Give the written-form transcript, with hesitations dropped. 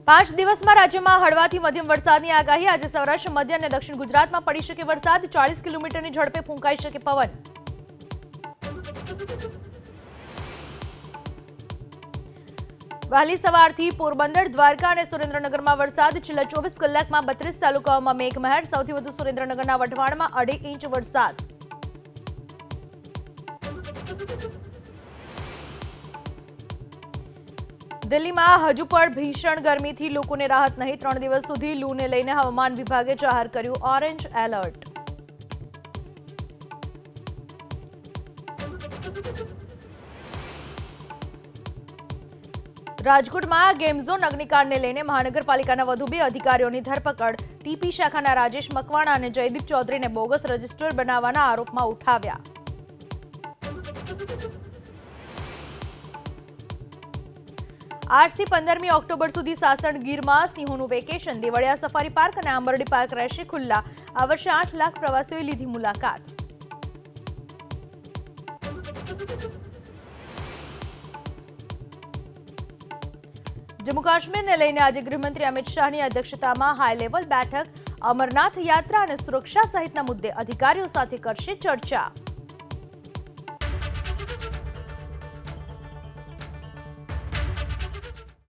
5 દિવસમાં રાજ્યમાં હળવાથી મધ્યમ વરસાદની આગાહી। આજે સૌરાષ્ટ્ર, મધ્ય અને દક્ષિણ ગુજરાતમાં પડી શકે વરસાદ। 40 કિલોમીટરની ઝડપે ફૂંકાઈ શકે પવન। વહેલી સવારથી પોરબંદર, દ્વારકા અને સુરેન્દ્રનગરમાં વરસાદ। છેલ્લા 24 કલાકમાં 32 તાલુકાઓમાં મેઘમહેર। સૌથી વધુ સુરેન્દ્રનગરના વઢવાણમાં 2.5 ઇંચ વરસાદ। દિલ્હીમાં હજુ પણ ભીષણ ગરમીથી લોકોને રાહત નહીં। 3 દિવસ સુધી લૂને લઈને હવામાન વિભાગે જાહેર કર્યું ઓરેન્જ એલર્ટ। રાજકોટમાં ગેમ ઝોન અગ્નિકાંડને લઈને મહાનગરપાલિકાના વધુ 2 અધિકારીઓની ધરપકડ। ટીપી શાખાના રાજેશ મકવાણા અને જયદીપ ચૌધરીને બોગસ રજિસ્ટર બનાવવાના આરોપમાં ઉઠાવ્યા। આજથી 15મી ઓક્ટોબર સુધી સાસણ ગીરમાં સિંહોનું વેકેશન। દેવળિયા સફારી પાર્ક અને આંબરડી પાર્ક રહેશે ખુલ્લા। આ વર્ષે 8 લાખ પ્રવાસીઓએ લીધી મુલાકાત। જમ્મુ કાશ્મીરને લઈને આજે ગૃહમંત્રી અમિત શાહની અધ્યક્ષતામાં હાઈ લેવલ બેઠક। અમરનાથ યાત્રા અને સુરક્ષા સહિતના મુદ્દે અધિકારીઓ સાથે કરશે ચર્ચા।